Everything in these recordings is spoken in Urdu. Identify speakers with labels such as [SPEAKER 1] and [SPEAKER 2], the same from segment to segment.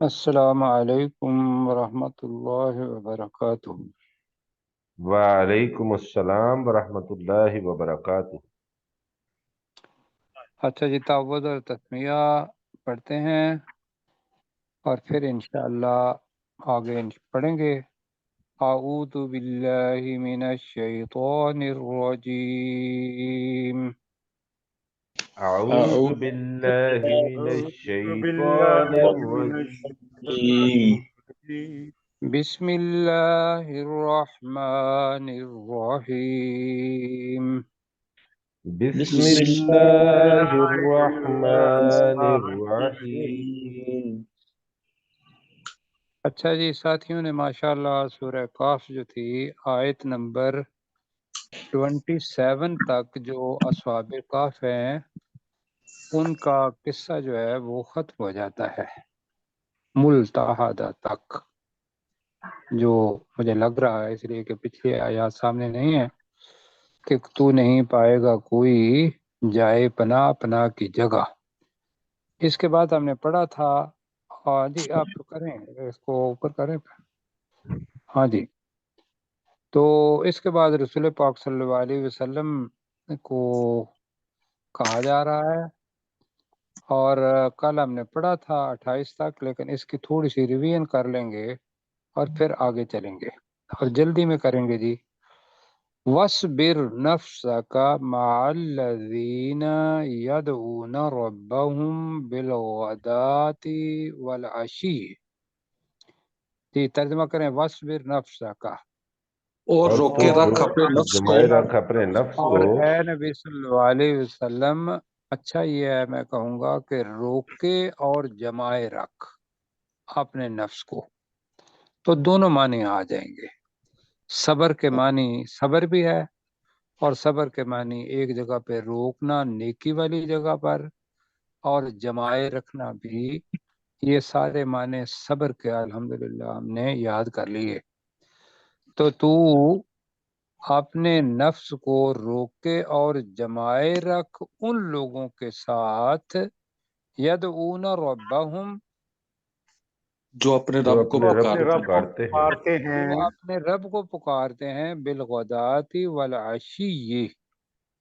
[SPEAKER 1] السلام علیکم ورحمۃ اللہ وبرکاتہ۔
[SPEAKER 2] وعلیکم السلام ورحمۃ اللہ وبرکاتہ۔
[SPEAKER 1] اچھا جی، تعوذ اور تسمیہ پڑھتے ہیں اور پھر انشاءاللہ آگے پڑھیں گے۔ اعوذ باللہ من الشیطان الرجیم۔
[SPEAKER 2] اعوذ
[SPEAKER 3] أعوذ
[SPEAKER 2] باللہ من
[SPEAKER 3] بالله
[SPEAKER 2] الشیطان
[SPEAKER 3] من
[SPEAKER 2] الرجیم۔
[SPEAKER 3] الشيطان
[SPEAKER 1] بسم اللہ الرحمن الرحیم۔
[SPEAKER 2] بسم
[SPEAKER 3] بسم
[SPEAKER 2] اللہ الرحمن الرحیم۔
[SPEAKER 3] الرحيم.
[SPEAKER 1] اچھا جی ساتھیوں نے ماشاءاللہ سورہ کاف جو تھی آیت نمبر 27 تک جو اصحاب کاف ہیں ان کا قصہ جو ہے وہ ختم ہو جاتا ہے ملتحدہ تک، جو مجھے لگ رہا ہے اس لیے کہ پچھلی آیات سامنے نہیں ہے کہ تو نہیں پائے گا کوئی جائے پناہ پناہ کی جگہ۔ اس کے بعد ہم نے پڑھا تھا، ہاں جی آپ تو کریں اس کو اوپر کریں، ہاں جی۔ تو اس کے بعد رسول پاک صلی اللہ علیہ وسلم کو کہا جا رہا ہے، اور کل ہم نے پڑھا تھا 28 تک، لیکن اس کی تھوڑی سی ریویژن کر لیں گے اور پھر آگے چلیں گے اور جلدی میں کریں گے جی۔ وَاصْبِرْ نَفْسَكَ مَعَ الَّذِينَ يَدْعُونَ رَبَّهُمْ بِالْغَدَاةِ وَالْعَشِيِّ۔ جی ترجمہ کریں، وَاصْبِرْ نَفْسَكَ،
[SPEAKER 3] اور
[SPEAKER 2] اور
[SPEAKER 3] روکے
[SPEAKER 2] تو
[SPEAKER 3] رکھ اپنے نفس کو
[SPEAKER 2] جمائے رکھ اپنے نفس
[SPEAKER 1] اور
[SPEAKER 2] کو
[SPEAKER 1] اے نبی صلی اللہ علیہ وسلم، اچھا یہ ہے میں کہوں گا کہ روکے اور جمائے رکھ اپنے نفس کو، تو دونوں معنی آ جائیں گے۔ صبر کے معنی صبر بھی ہے، اور صبر کے معنی ایک جگہ پہ روکنا نیکی والی جگہ پر، اور جمائے رکھنا بھی، یہ سارے معنی صبر کے الحمدللہ ہم نے یاد کر لیے۔ تو اپنے نفس کو روکے اور جمائے رکھ ان لوگوں کے ساتھ یدعون ربہم،
[SPEAKER 3] جو اپنے
[SPEAKER 2] جو
[SPEAKER 3] رب کو
[SPEAKER 2] اپنے رب کو
[SPEAKER 3] پکارتے ہیں،
[SPEAKER 2] پکارتے ہیں
[SPEAKER 1] وہ اپنے رب کو پکارتے ہیں بالغداۃ والعشی،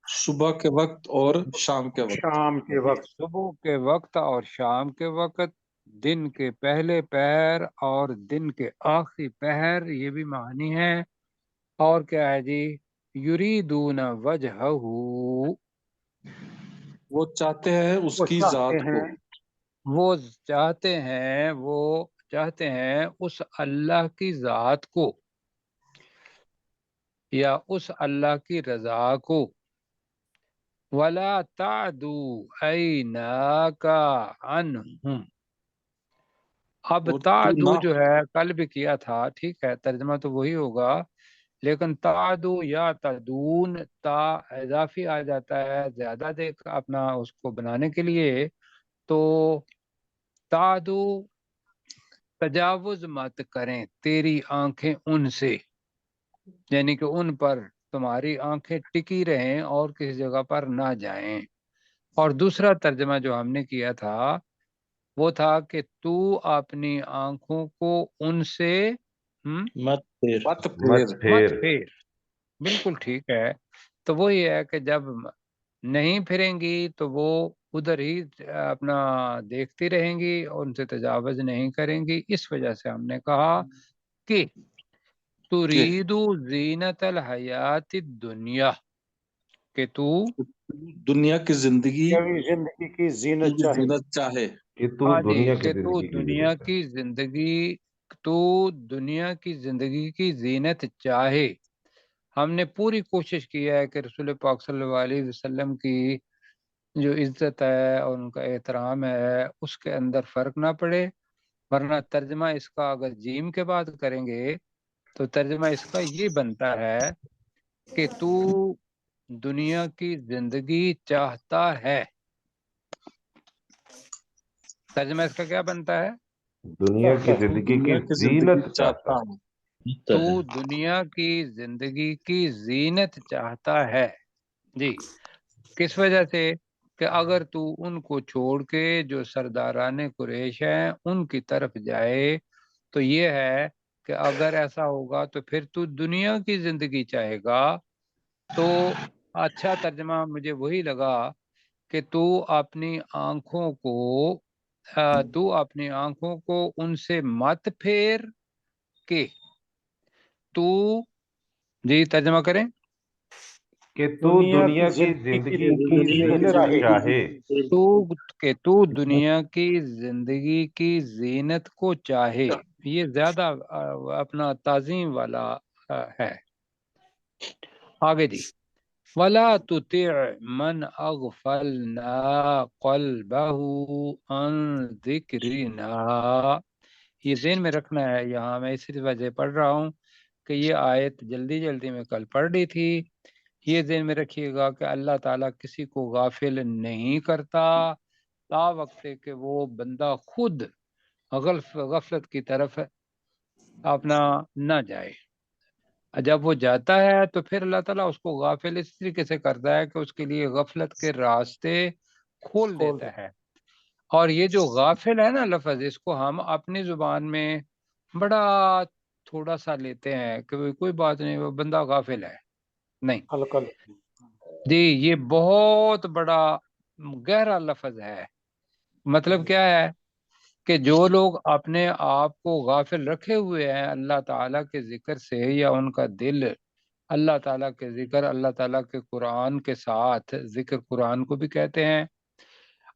[SPEAKER 3] صبح کے وقت اور شام کے وقت۔
[SPEAKER 1] شام کے وقت، صبح کے وقت اور شام کے وقت، دن کے پہلے پہر اور دن کے آخری پہر، یہ بھی معنی ہے۔ اور کیا ہے جی، یریدون وجہہ،
[SPEAKER 3] وہ چاہتے ہیں اس
[SPEAKER 1] وہ
[SPEAKER 3] کی
[SPEAKER 1] چاہتے
[SPEAKER 3] ذات کو،
[SPEAKER 1] ہیں، وہ چاہتے ہیں اس اللہ کی ذات کو یا اس اللہ کی رضا کو۔ وَلَا تَعْدُوا عَيْنَاكَ عَنْهُمْ، اب
[SPEAKER 3] اور تو
[SPEAKER 1] تعدو
[SPEAKER 3] نہ
[SPEAKER 1] جو ہے کل بھی کیا تھا، ٹھیک ہے ترجمہ تو وہی ہوگا، لیکن تعدو یا تدون، تا اضافی آ جاتا ہے زیادہ دیکھ اپنا اس کو بنانے کے لیے، تو تعدو تجاوز مت کریں تیری آنکھیں ان سے، یعنی کہ ان پر تمہاری آنکھیں ٹکی رہیں اور کسی جگہ پر نہ جائیں۔ اور دوسرا ترجمہ جو ہم نے کیا تھا وہ تھا کہ تو اپنی آنکھوں کو ان سے
[SPEAKER 3] مت پھیر۔
[SPEAKER 2] مت
[SPEAKER 1] مت
[SPEAKER 2] پھیر۔
[SPEAKER 1] پھیر، بالکل ٹھیک ہے۔ تو وہی ہے کہ جب نہیں پھریں گی تو وہ ادھر ہی اپنا دیکھتی رہیں گی، ان سے تجاوز نہیں کریں گی۔ اس وجہ سے ہم نے کہا کہ ترید زینت الحیات الدنیا، کہ تو
[SPEAKER 3] دنیا کی زندگی
[SPEAKER 1] زندگی کی
[SPEAKER 3] کی
[SPEAKER 1] زینت چاہے،
[SPEAKER 3] زینت چاہے،
[SPEAKER 2] کہ تو
[SPEAKER 1] ہاں جی،
[SPEAKER 2] دنیا کی
[SPEAKER 1] کہ تو
[SPEAKER 2] زندگی کی
[SPEAKER 1] دنیا
[SPEAKER 2] ضرورت ہے۔
[SPEAKER 1] کی زندگی، تو دنیا کی زندگی کی زینت چاہے۔ ہم نے پوری کوشش کی ہے کہ رسول پاک صلی اللہ علیہ وسلم کی جو عزت ہے اور ان کا احترام ہے اس کے اندر فرق نہ پڑے، ورنہ ترجمہ اس کا اگر جیم کے بعد کریں گے تو ترجمہ اس کا یہ بنتا ہے کہ تو دنیا کی زندگی چاہتا ہے۔ ترجمہ اس کا کیا بنتا ہے؟
[SPEAKER 2] دنیا کی
[SPEAKER 3] تو
[SPEAKER 2] زندگی کی
[SPEAKER 3] دنیا کی زندگی
[SPEAKER 2] زینت چاہتا
[SPEAKER 3] چاہتا
[SPEAKER 2] ہے۔
[SPEAKER 3] ہوں۔
[SPEAKER 1] تو دنیا کی زندگی کی زینت چاہتا ہے جی۔ کس وجہ سے؟ کہ کہ اگر تو ان کو چھوڑ کے جو سرداران قریش ہیں ان کی طرف جائے تو یہ ہے کہ اگر ایسا ہوگا تو پھر تو دنیا کی زندگی چاہے گا. تو اچھا ترجمہ مجھے وہی لگا کہ تو اپنی آنکھوں کو ان سے مت پھیر کے تو جی ترجمہ کریں
[SPEAKER 2] کہ تو دنیا کی زندگی کی زینت چاہے.
[SPEAKER 1] تو دنیا کی زندگی کی زینت کو چاہے. یہ زیادہ اپنا تعظیم والا ہے. آگے جی وَلَا تُطِعْ مَنْ أَغْفَلْنَا قَلْبَهُ عَنْ ذِكْرِنَا. یہ ذہن میں رکھنا ہے. یہاں میں اسی وجہ پڑھ رہا ہوں کہ یہ آیت جلدی میں کل پڑھ رہی تھی. یہ ذہن میں رکھیے گا کہ اللہ تعالیٰ کسی کو غافل نہیں کرتا تا وقت کہ وہ بندہ خود غفلت کی طرف اپنا نہ جائے. جب وہ جاتا ہے تو پھر اللہ تعالیٰ اس کو غافل اس طریقے سے کرتا ہے کہ اس کے لیے غفلت کے راستے کھول دیتا ہے. اور یہ جو غافل ہے نا لفظ، اس کو ہم اپنی زبان میں بڑا تھوڑا سا لیتے ہیں کہ کوئی بات نہیں وہ بندہ غافل ہے. نہیں جی، یہ بہت بڑا گہرا لفظ ہے. مطلب کیا ہے کہ جو لوگ اپنے آپ کو غافل رکھے ہوئے ہیں اللہ تعالیٰ کے ذکر سے، یا ان کا دل اللہ تعالیٰ کے ذکر، اللہ تعالیٰ کے قرآن کے ساتھ، ذکر قرآن کو بھی کہتے ہیں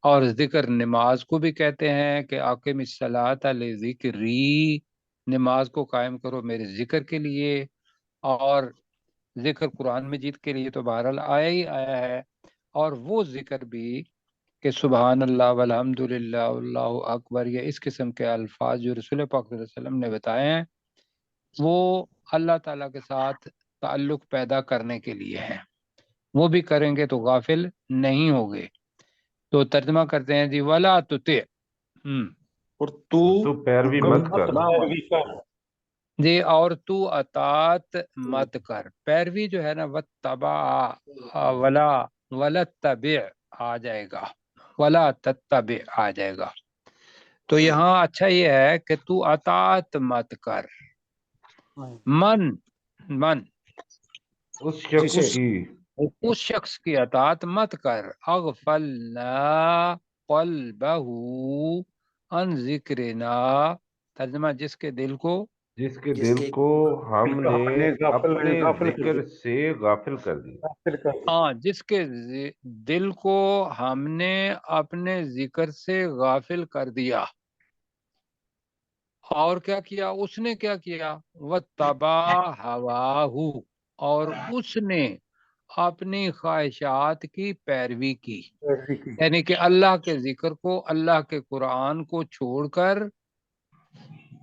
[SPEAKER 1] اور ذکر نماز کو بھی کہتے ہیں کہ اقم الصلاۃ لذکری، نماز کو قائم کرو میرے ذکر کے لیے. اور ذکر قرآن مجید کے لیے تو بہرحال آیا ہی آیا ہے. اور وہ ذکر بھی کہ سبحان اللہ والحمد للہ اللہ اکبر، یا اس قسم کے الفاظ جو رسول پاک صلی اللہ علیہ وسلم نے بتائے ہیں، وہ اللہ تعالیٰ کے ساتھ تعلق پیدا کرنے کے لیے ہیں. وہ بھی کریں گے تو غافل نہیں ہوگے. تو ترجمہ کرتے ہیں جی ولا تطع،
[SPEAKER 3] اور تو
[SPEAKER 2] تو پیروی مت کر.
[SPEAKER 1] جی اور تو اطاعت مت کر. پیروی جو ہے نا وتبع ولا تبع آ جائے گا، ولا تتبع آ جائے گا. تو یہاں اچھا یہ ہے کہ تو اطاعت مت کر. من اس شخص کی اطاعت مت کر. اغفلنا قلبہ عن ذکرنا، ترجمہ جس کے دل کو
[SPEAKER 2] ہم نے اپنے ذکر سے غافل کر دیا.
[SPEAKER 1] ہاں، جس کے دل کو ہم نے اپنے ذکر سے غافل کر دیا. اور کیا کیا اس نے؟ کیا کیا؟ وَاتَّبَعَ هَوَاهُ، اور اس نے اپنی خواہشات کی پیروی کی. یعنی کہ اللہ کے ذکر کو، اللہ کے قرآن کو چھوڑ کر،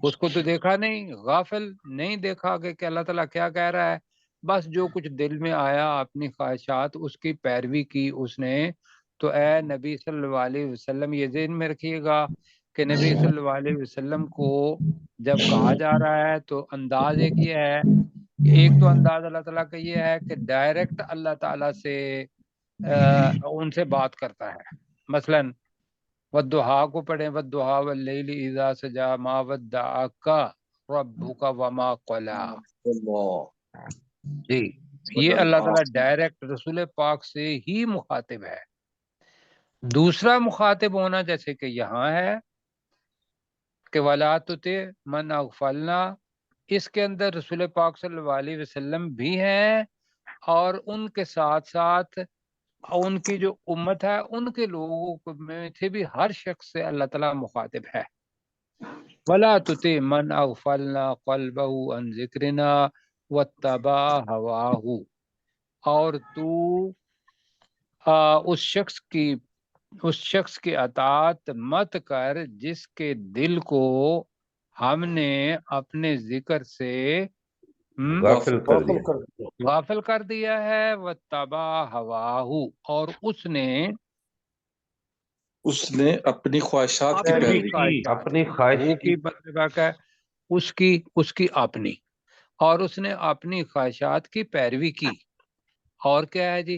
[SPEAKER 1] اس کو تو دیکھا نہیں، غافل نہیں دیکھا کہ اللہ تعالیٰ کیا کہہ رہا ہے. بس جو کچھ دل میں آیا اپنی خواہشات اس کی پیروی کی اس نے. تو اے نبی صلی اللہ علیہ وسلم یہ ذہن میں رکھیے گا کہ نبی صلی اللہ علیہ وسلم کو جب کہا جا رہا ہے تو انداز ایک یہ ہے، ایک تو انداز اللہ تعالیٰ کا یہ ہے کہ ڈائریکٹ اللہ تعالیٰ سے ان سے بات کرتا ہے. مثلاً والضحیٰ کو پڑھیں، والضحیٰ واللیل اذا سجا ما ودعک ربک وما قلی. جی یہ اللہ تعالیٰ ڈائریکٹ رسول پاک سے ہی مخاطب ہے. دوسرا مخاطب ہونا جیسے کہ یہاں ہے کہ وَلَا تُطِعْ مَنْ أَغْفَلْنَا، اس کے اندر رسول پاک صلی اللہ علیہ وسلم بھی ہیں اور ان کے ساتھ ساتھ ان کی جو امت ہے ان کے لوگوں میں سے بھی ہر شخص سے اللہ تعالیٰ مخاطب ہے. وَلَا تُطِعْ مَنْ أَغْفَلْنَا قَلْبَهُ عَنْ ذِكْرِنَا وَاتَّبَعَ هَوَاهُ، اور تو اس شخص کی اطاعت مت کر جس کے دل کو ہم نے اپنے ذکر سے غافل کر دیا ہے. وَاتَّبَعَ هَوَاهُ، اور اس نے
[SPEAKER 3] اپنی خواہشات کی پیروی کی.
[SPEAKER 2] اپنی خواہش کی
[SPEAKER 1] اس کی اپنی، اور اس نے اپنی خواہشات کی پیروی کی. اور کیا ہے جی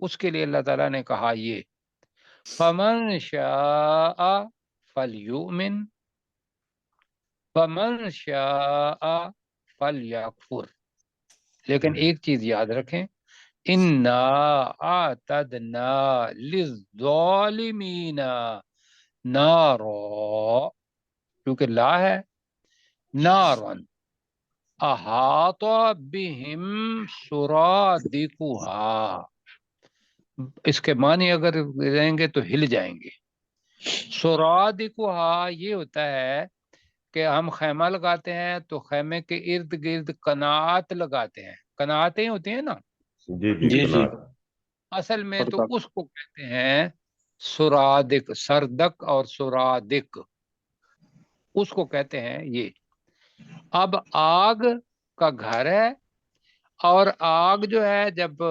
[SPEAKER 1] اس کے لیے اللہ تعالیٰ نے کہا یہ فمن شاء فلیؤمن فمن شاء فلیکفر، لیکن ایک چیز یاد رکھیں، انا اعتدنا للظالمین نارا، کیونکہ لا ہے، نارن احاط بہم سرادقها، اس کے معنی اگر لیں گے تو ہل جائیں گے۔ سرادقها یہ ہوتا ہے کہ ہم خیمہ لگاتے ہیں تو خیمے کے ارد گرد قناعت لگاتے ہیں، قناعتیں ہوتی ہیں نا،
[SPEAKER 4] جی جی
[SPEAKER 1] اصل میں تو اس کو کہتے ہیں سرادق، سردق اور سرادق، اس کو کہتے ہیں یہ۔ اب آگ کا گھر ہے، اور آگ جو ہے جب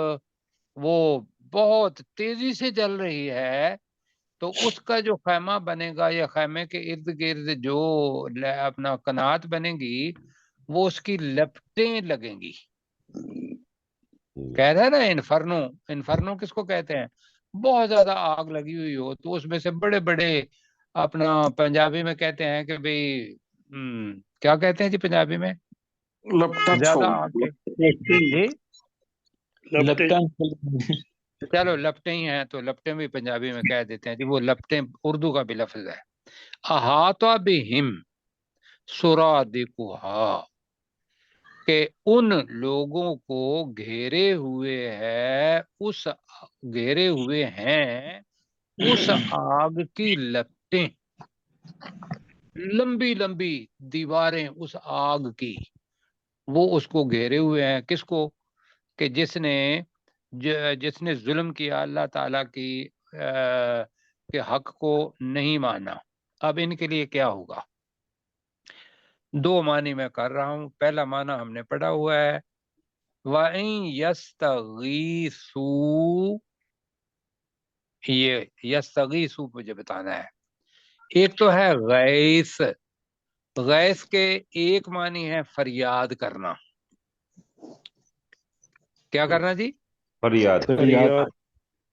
[SPEAKER 1] وہ بہت تیزی سے جل رہی ہے تو اس کا جو خیمہ بنے گا یا خیمے کے ارد گرد جو اپنا قناعت بنے گی وہ اس کی لپٹیں لگیں گی۔ کہہ رہے نا انفرنو، انفرنو کس کو کہتے ہیں؟ بہت زیادہ آگ لگی ہوئی ہو تو اس میں سے بڑے بڑے، اپنا پنجابی میں کہتے ہیں کہ بھئی کیا کہتے ہیں جی پنجابی میں؟ زیادہ آگ جی چلو لپٹیں ہی ہیں تو لپٹیں بھی پنجابی میں کہہ دیتے ہیں جی، وہ لپٹیں اردو کا بھی لفظ ہے۔ احاطہ بہم سرادقها، کہ ان لوگوں کو گھیرے ہوئے ہیں اس آگ کی لپٹیں، لمبی لمبی دیواریں اس آگ کی، وہ اس کو گھیرے ہوئے ہیں۔ کس کو؟ کہ جس نے ظلم کیا اللہ تعالیٰ کی کے حق کو نہیں مانا۔ اب ان کے لیے کیا ہوگا؟ دو معنی میں کر رہا ہوں۔ پہلا معنی ہم نے پڑھا ہوا ہے وَإِن يَسْتَغِيثُوا، یہ یستغیثوا مجھے بتانا ہے۔ ایک تو ہے غیث، غیث کے ایک معنی ہے فریاد کرنا۔ کیا کرنا جی؟
[SPEAKER 4] فریاد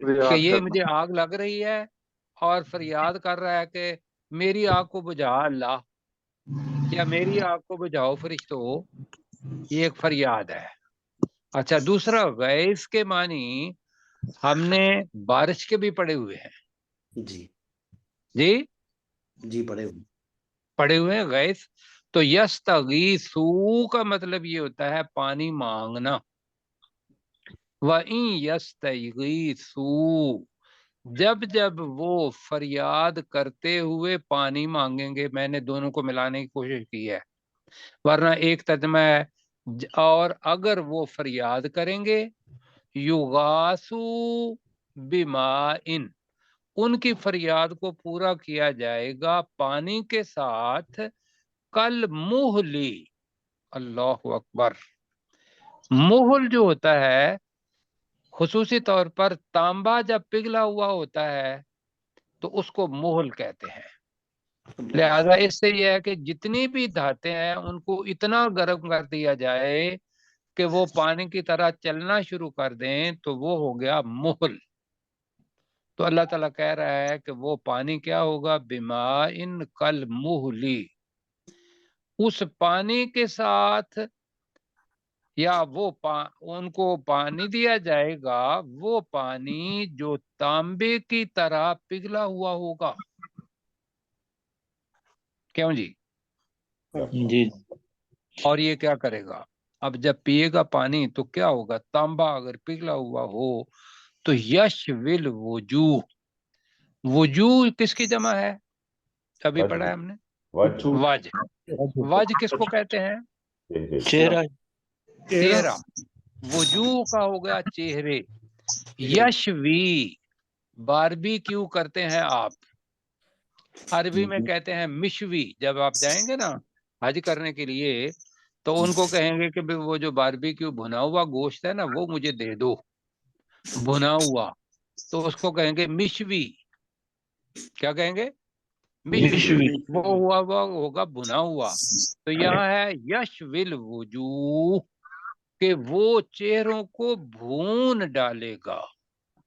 [SPEAKER 1] کہ یہ مجھے آگ لگ رہی ہے اور فریاد کر رہا ہے کہ میری آگ کو بجھا اللہ، یا میری آگ کو بجھاؤ فرشتو، یہ ایک فریاد ہے۔ اچھا، دوسرا غیث کے معنی ہم نے بارش کے بھی پڑے ہوئے ہیں
[SPEAKER 5] جی
[SPEAKER 1] جی
[SPEAKER 5] جی
[SPEAKER 1] پڑے ہوئے ہیں غیث۔ تو یستغیثوا کا مطلب یہ ہوتا ہے پانی مانگنا۔ وَإِن يَسْتَغِيثُوا، جب وہ فریاد کرتے ہوئے پانی مانگیں گے، میں نے دونوں کو ملانے کی کوشش کی ہے، ورنہ ایک ترجمہ ہے اور اگر وہ فریاد کریں گے یغاثوا بماء، ان کی فریاد کو پورا کیا جائے گا پانی کے ساتھ، کل مہلی، اللہ اکبر، مہل جو ہوتا ہے خصوصی طور پر تانبا جب پگھلا ہوا ہوتا ہے تو اس کو مہل کہتے ہیں۔ لہذا اس سے یہ ہے کہ جتنی بھی دھاتیں ہیں ان کو اتنا گرم کر دیا جائے کہ وہ پانی کی طرح چلنا شروع کر دیں تو وہ ہو گیا مہل۔ تو اللہ تعالیٰ کہہ رہا ہے کہ وہ پانی کیا ہوگا؟ بماء کل مہلی، اس پانی کے ساتھ، یا وہ ان کو پانی دیا جائے گا، وہ پانی جو تانبے کی طرح پگھلا ہوا ہوگا۔ کیوں جی؟
[SPEAKER 4] جی
[SPEAKER 1] اور یہ کیا کرے گا؟ اب جب پیے گا پانی تو کیا ہوگا؟ تانبا اگر پگھلا ہوا ہو تو یشوی الوجوہ، وجوہ کس کی جمع ہے؟ ابھی پڑھا ہے ہم نے، وجہ کس کو کہتے ہیں؟ چہرہ، وجوہ کا ہو گیا چہرے۔ یشوی، باربی کیو کرتے ہیں آپ، عربی میں کہتے ہیں مشوی۔ جب آپ جائیں گے نا حج کرنے کے لیے تو ان کو کہیں گے کہ وہ جو باربی کیو بھنا ہوا گوشت ہے نا وہ مجھے دے دو، بھنا ہوا، تو اس کو کہیں گے مشوی۔ کیا کہیں گے؟ مشوی، وہ ہوا ہوگا بھنا ہوا۔ تو یہاں ہے یشوی الوجوہ، کہ وہ چہروں کو بھون ڈالے گا۔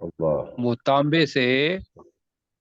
[SPEAKER 4] اللہ
[SPEAKER 1] وہ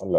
[SPEAKER 4] اللہ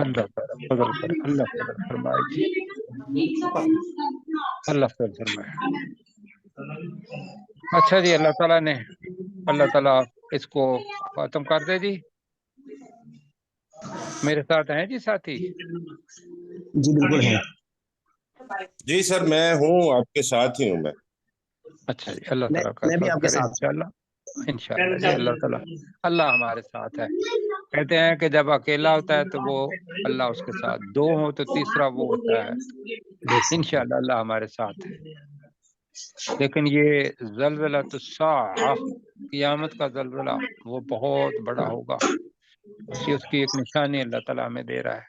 [SPEAKER 1] اللہ تعالیٰ فضل کرے، اللہ فضل فرمائے جی، اللہ فضل فرمائے۔ اچھا جی، اللہ تعالیٰ نے، اللہ تعالیٰ اس کو ختم کر دے جی۔ میرے ساتھ ہیں جی ساتھی؟
[SPEAKER 5] جی بالکل ہے
[SPEAKER 6] جی سر میں ہوں، آپ کے ساتھ ہی ہوں میں۔
[SPEAKER 1] اچھا جی، اللہ تعالیٰ کا
[SPEAKER 5] میں بھی
[SPEAKER 1] ساتھ
[SPEAKER 5] آپ کے
[SPEAKER 1] کرے
[SPEAKER 5] ساتھ
[SPEAKER 1] انشاءاللہ، انشاءاللہ جی، اللہ تعالیٰ، اللہ ہمارے ساتھ ہے۔ کہتے ہیں کہ جب اکیلا ہوتا ہے تو وہ اللہ اس کے ساتھ، دو ہو تو تیسرا وہ ہوتا ہے۔ انشاءاللہ اللہ ہمارے ساتھ ہے۔ لیکن یہ زلزلۃ الساعہ، قیامت کا زلزلہ، وہ بہت بڑا ہوگا، یہ اس کی ایک نشانی اللہ تعالیٰ ہمیں دے رہا ہے۔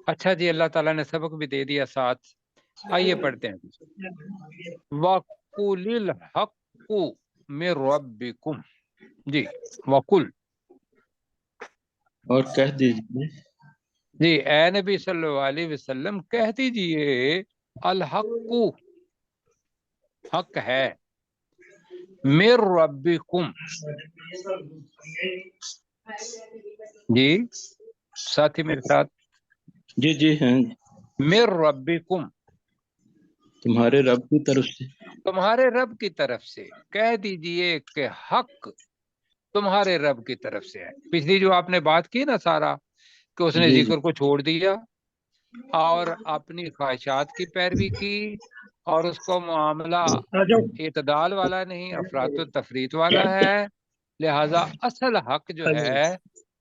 [SPEAKER 1] اچھا جی، اللہ تعالیٰ نے سبق بھی دے دیا ساتھ، آئیے پڑھتے ہیں۔ وَقُلِ الْحَقُّ مِنْ رَبِّكُمْ، جی وَقُلْ،
[SPEAKER 3] اور کہہ دیجیے،
[SPEAKER 1] جی اے نبی صلی اللہ علیہ وسلم کہہ دیجئے، الحق، حق ہے، من ربکم، جی ساتھی میرے ساتھ،
[SPEAKER 3] جی جی ہیں،
[SPEAKER 1] من ربکم،
[SPEAKER 3] تمہارے رب کی طرف سے،
[SPEAKER 1] تمہارے رب کی طرف سے، کہہ دیجئے کہ حق تمہارے رب کی طرف سے ہے۔ پچھلی جو آپ نے بات کی نا سارا، کہ اس نے
[SPEAKER 3] جی
[SPEAKER 1] ذکر کو چھوڑ دیا اور اپنی خواہشات کی پیروی کی، اور اس کو معاملہ اعتدال والا نہیں، افراط و تفریط والا ہے، لہذا اصل حق جو ہے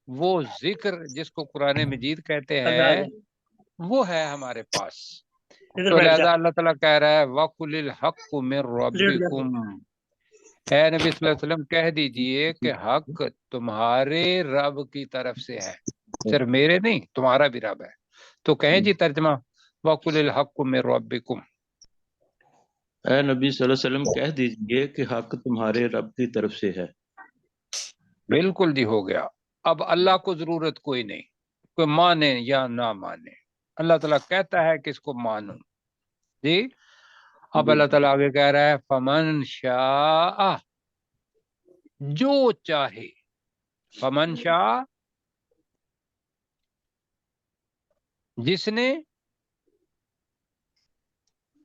[SPEAKER 1] وہ ذکر جس کو قرآن مجید کہتے ہیں وہ ہے ہمارے پاس۔ تو لہذا اللہ تعالیٰ کہہ رہا ہے وَقُلِ الْحَقُّ مِنْ رَبِّكُمْ، اے نبی صلی اللہ علیہ وسلم کہہ دیجئے کہ حق تمہارے رب کی طرف سے ہے، صرف میرے نہیں، تمہارا بھی رب ہے۔ تو کہیں جی ترجمہ، وَقُلِ الْحَقُّ مِنْ رَبِّكُمْ،
[SPEAKER 3] اے نبی صلی اللہ علیہ وسلم کہہ دیجئے کہ حق تمہارے رب کی طرف سے ہے۔
[SPEAKER 1] بالکل جی، ہو گیا۔ اب اللہ کو ضرورت کوئی نہیں، کوئی مانے یا نہ مانے، اللہ تعالیٰ کہتا ہے کہ اس کو مانو جی۔ اب اللہ تعالیٰ آگے کہہ رہا ہے فمن شاء، جو چاہے، فمن شاء، جس نے،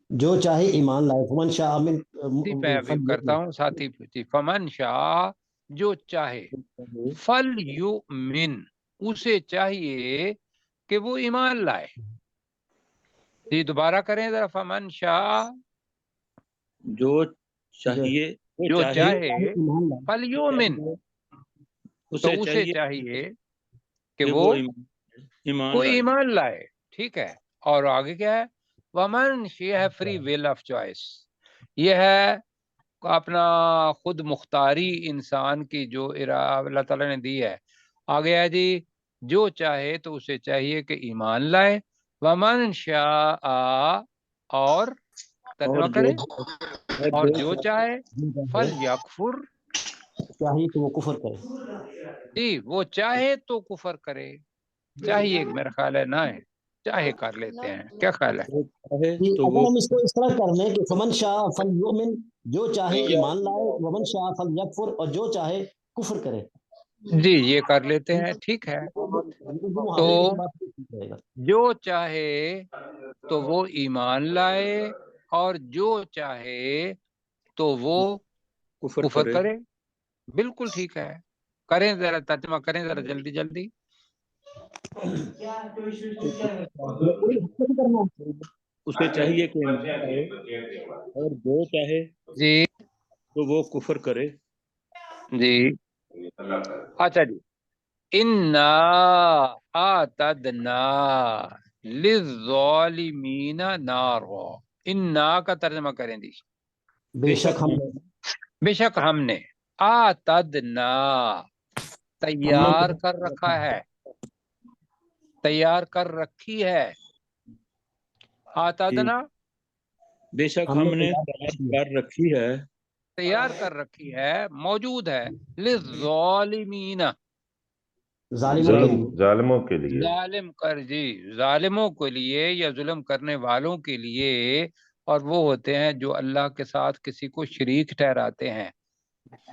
[SPEAKER 5] جو چاہے ایمان لائے، فمن شاء من
[SPEAKER 1] میں ابھی کرتا ہوں ساتھی، فمن شاء، جو چاہے، فل یؤمن، اسے چاہیے کہ وہ ایمان لائے۔ جی دوبارہ کریں ذرا، فمن شاء،
[SPEAKER 3] جو چاہیے،
[SPEAKER 1] جو چاہے،
[SPEAKER 5] ایمان لائے،
[SPEAKER 1] فل یؤمن، تو اسے چاہیے کہ وہ کوئی ایمان لائے، ٹھیک ہے۔ اور آگے کیا ہے، ومن، یہ ہے فری ویل آف چوائس، یہ ہے اپنا خود مختاری انسان کی جو اللہ تعالیٰ نے دی ہے۔ آگے ہے جی، جو چاہے تو اسے چاہیے کہ ایمان لائے، ومن شاء، اور ترجمہ کرے، اور جو چاہے، فل یکفر،
[SPEAKER 5] چاہیے تو وہ کفر کرے۔
[SPEAKER 1] جی وہ چاہے تو کفر کرے، چاہیے میرا خیال ہے نہ ہے، چاہے کر لیتے ہیں، کیا خیال ہے؟
[SPEAKER 5] اگر ہم اس کو اس طرح کر لیں کہ فمن شاء فلیؤمن، جو چاہے ایمان لائے، ومن شاء فلیکفر، اور جو چاہے کفر کرے،
[SPEAKER 1] جی یہ کر لیتے ہیں، ٹھیک ہے۔ تو جو چاہے تو وہ ایمان لائے، اور جو چاہے تو وہ کفر کرے، بالکل ٹھیک ہے۔ کریں ذرا ترجمہ کریں ذرا جلدی جلدی۔
[SPEAKER 3] اسے چاہیے کہ اور جو چاہے
[SPEAKER 1] جی
[SPEAKER 3] تو وہ کفر کرے۔
[SPEAKER 1] جی اچھا جی، انا اعتدنا للظالمین نارا، انا کا ترجمہ کریں جی،
[SPEAKER 5] بے شک ہم نے،
[SPEAKER 1] بے شک ہم نے، اعتدنا، تیار کر رکھا ہے، تیار کر رکھی ہے، اعتدنا،
[SPEAKER 3] بے شک ہم نے کر رکھی ہے،
[SPEAKER 1] تیار کر رکھی ہے، موجود ہے، للظالمین،
[SPEAKER 4] ظالموں کے لیے،
[SPEAKER 1] ظالم کر جی، ظالموں کے لیے یا ظلم کرنے والوں کے لیے، اور وہ ہوتے ہیں جو اللہ کے ساتھ کسی کو شریک ٹھہراتے ہیں،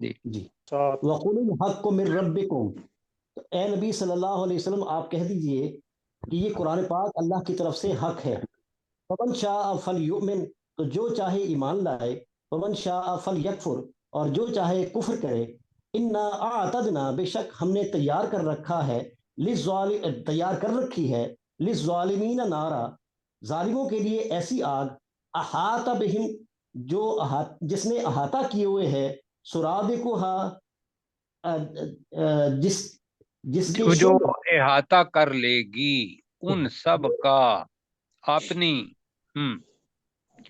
[SPEAKER 1] جی
[SPEAKER 5] جی وَقُلِ الْحَقُّ مِن رَبِّكُمْ، تو اے نبی صلی اللہ علیہ وسلم آپ کہہ دیجئے کہ یہ قرآن پاک اللہ کی طرف سے حق ہے۔ فمن شاء فلیؤمن، تو جو چاہے ایمان لائے، فمن شاء فلیکفر، اور جو چاہے کفر کرے۔ انا اعتدنا، بے شک ہم نے تیار کر رکھا ہے، تیار کر رکھی ہے، للظالمین نارا، ظالموں کے لیے ایسی آگ، احاط بہم، جو جس نے احاطہ کیے ہوئے ہے، سرادقھا، جس جس کے
[SPEAKER 1] جو
[SPEAKER 5] شعبہ،
[SPEAKER 1] احاطہ کر لے گی ان سب کا اپنی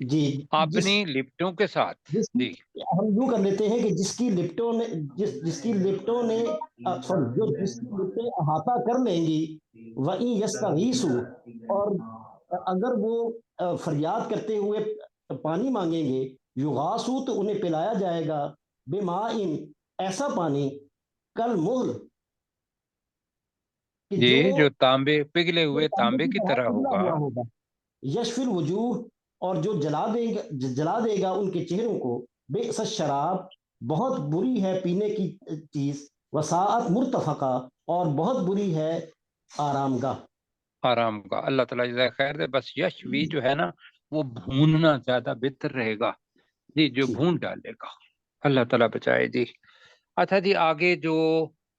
[SPEAKER 5] جی
[SPEAKER 1] اپنی لپٹوں کے ساتھ۔
[SPEAKER 5] جس
[SPEAKER 1] جی
[SPEAKER 5] ہم یوں کر لیتے ہیں کہ جس کی لپٹوں نے جس کی لپٹوں نے جس کی لپٹیں احاطہ کر لیں گی، وَإِن يَسْتَغِيثُوا، اور اگر وہ فریاد کرتے ہوئے پانی مانگیں گے، یغاثوا، تو انہیں پلایا جائے گا، بِمَاءٍ، ایسا پانی، کالمہل، کہ
[SPEAKER 1] جی،
[SPEAKER 5] جو
[SPEAKER 1] جو تانبے پگھلے ہوئے تانبے کی طرح
[SPEAKER 5] پگھلا
[SPEAKER 1] ہوگا۔
[SPEAKER 5] ہوا ہوگا، یشفی الوجوہ، اور جو جلا دے گا ان کے چہروں کو، بئس الشراب، بہت بری ہے پینے کی چیز، وساعت مرتفقہ، اور بہت بری ہے آرام گاہ۔
[SPEAKER 1] آرام کا اللہ تعالیٰ جزائے خیر دے۔ بس یشوی جو ہے نا وہ بھوننا زیادہ بہتر رہے گا جی، جو بھون ڈالے گا۔ اللہ تعالیٰ بچائے جی۔ اچھا جی، آگے جو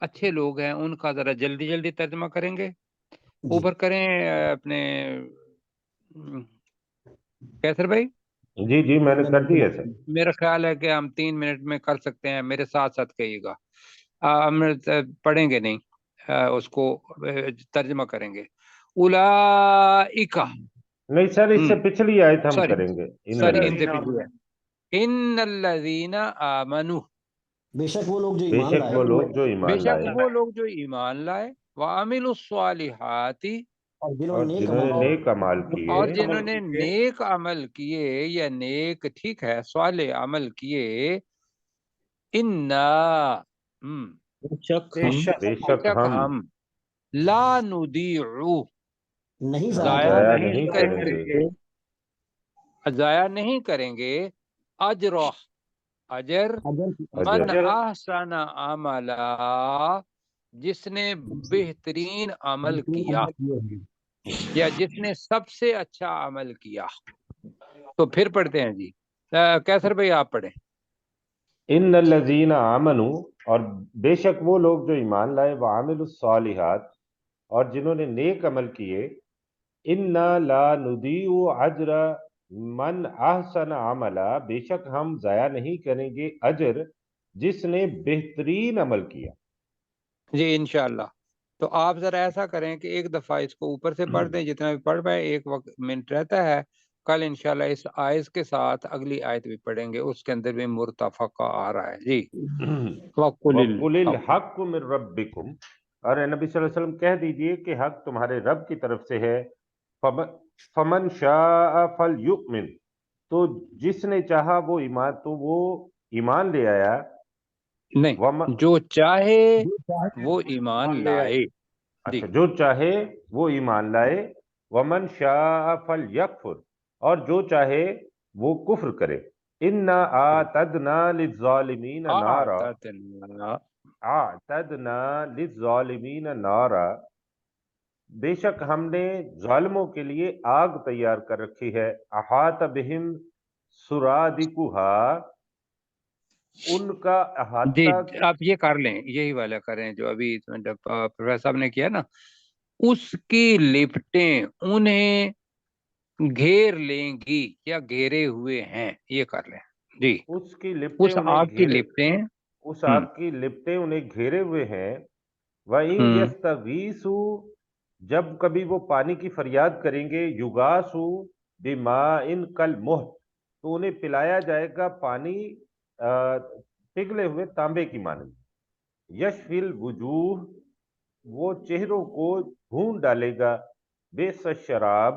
[SPEAKER 1] اچھے لوگ ہیں ان کا ذرا جلدی جلدی ترجمہ کریں گے، اوپر کریں اپنے کیسر بھائی؟
[SPEAKER 4] جی جی میں نے کر دیا سر۔
[SPEAKER 1] میرا خیال ہے کہ ہم 3 منٹ میں کر سکتے ہیں، میرے ساتھ ساتھ کہیے گا۔ ہم پڑھیں گے نہیں، اس کو ترجمہ کریں گے۔ اولئک،
[SPEAKER 4] نہیں سر، اس سے پچھلی آیت ہم کریں گے۔
[SPEAKER 1] سوری ان سے پچھلی ہے، ان الذین آمنوا،
[SPEAKER 5] بے شک وہ لوگ جو
[SPEAKER 4] بے
[SPEAKER 5] ایمان
[SPEAKER 4] شک
[SPEAKER 5] لائے،
[SPEAKER 4] وہ لوگ جو
[SPEAKER 1] بے
[SPEAKER 4] ایمان
[SPEAKER 1] شک
[SPEAKER 4] لائے
[SPEAKER 1] وہ لوگ جو ایمان لائے، وعملوا الصالحات،
[SPEAKER 5] اور
[SPEAKER 4] اور جنہوں نے نیک اعمال کیے،
[SPEAKER 1] اور جنہوں نے نیک عمل کیے یا نیک ٹھیک ہے صالح عمل کیے، انا
[SPEAKER 3] بے شک
[SPEAKER 4] بے شک ہم
[SPEAKER 1] لا نضیع،
[SPEAKER 5] نہیں
[SPEAKER 1] ضائع
[SPEAKER 5] ضائع
[SPEAKER 4] ضائع
[SPEAKER 1] نہیں
[SPEAKER 4] نہیں
[SPEAKER 1] کریں
[SPEAKER 4] کریں
[SPEAKER 1] گے،
[SPEAKER 4] گے
[SPEAKER 1] ضائع نہیں کریں گے، اجر اجر من
[SPEAKER 4] اجر
[SPEAKER 1] احسن عملا، جس نے بہترین عمل کیا یا جس نے سب سے اچھا عمل کیا۔ تو پھر پڑھتے ہیں جی، کیسر بھائی آپ پڑھیں۔
[SPEAKER 4] ان الذین آمنوا، اور بے شک وہ لوگ جو ایمان لائے، وعملوا الصالحات، اور جنہوں نے نیک عمل کیے، انا لا نضیع اجر من احسن عملا، بے شک ہم ضائع نہیں کریں گے اجر جس نے بہترین عمل کیا۔
[SPEAKER 1] جی انشاءاللہ۔ تو آپ ذرا ایسا کریں کہ ایک دفعہ اس کو اوپر سے پڑھ دیں، جتنا بھی پڑھ پائے، ایک وقت منٹ رہتا ہے، کل انشاءاللہ اس آیت کے ساتھ اگلی آیت بھی پڑھیں گے، اس کے اندر بھی مرتفقہ آ رہا ہے جی۔
[SPEAKER 4] وَقُلِ الْحَقُّ مِن رَبِّكُمْ، اور نبی صلی اللہ علیہ وسلم کہہ دیجئے کہ حق تمہارے رب کی طرف سے ہے۔ فَمَنْ شَاءَ فَلْيُؤْمِنْ، تو جس نے چاہا وہ ایمان لے آیا۔
[SPEAKER 1] نہیں، جو چاہے وہ ایمان لائے۔
[SPEAKER 4] اچھا، جو چاہے وہ ایمان لائے۔ وَمَنْ شَاءَ فَلْيَكْفُرْ، اور جو چاہے وہ کفر کرے۔ اِنَّا أَعْتَدْنَا لِلظَّالِمِينَ نَارًا، اعتدنا للظالمین نارا، بے شک ہم نے ظالموں کے لیے آگ تیار کر رکھی ہے۔ احاط بہم سرادقها، ان کا
[SPEAKER 1] جی
[SPEAKER 4] احاطہ،
[SPEAKER 1] آپ یہ کر لیں، یہی والا کریں جو ابھی پروفیسر صاحب نے کیا نا، اس کی لپٹیں انہیں گھیر لیں گی یا گھیرے ہوئے ہیں، یہ کر لیں جی۔
[SPEAKER 4] اس کی لپٹیں
[SPEAKER 1] اس
[SPEAKER 4] انہیں
[SPEAKER 1] آگ کی لپٹیں،
[SPEAKER 4] اس آگ کی لپٹیں انہیں گھیرے ہوئے ہیں۔ وَإِن يَسْتَغِيثُوا، جب کبھی وہ پانی کی فریاد کریں گے، يُغَاثُوا بِمَاءٍ كَالْمُهْلِ، تو انہیں پلایا جائے گا پانی پگھلے ہوئے تانبے کی مانند۔ یشفی الوجوہ، وہ چہروں کو بھون ڈالے گا، بئس الشراب،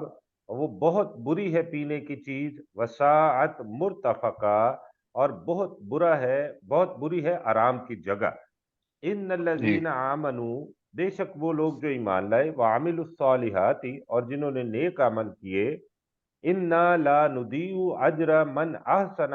[SPEAKER 4] وہ بہت بری ہے پینے کی چیز، وساعت مرتفقہ، اور بہت بری ہے آرام کی جگہ۔ ان الذین آمنوا، بے شک وہ لوگ جو ایمان لائے، وعملوا الصالحات، اور جنہوں نے نیک عمل کیے، انا لا نضیع اجر من احسن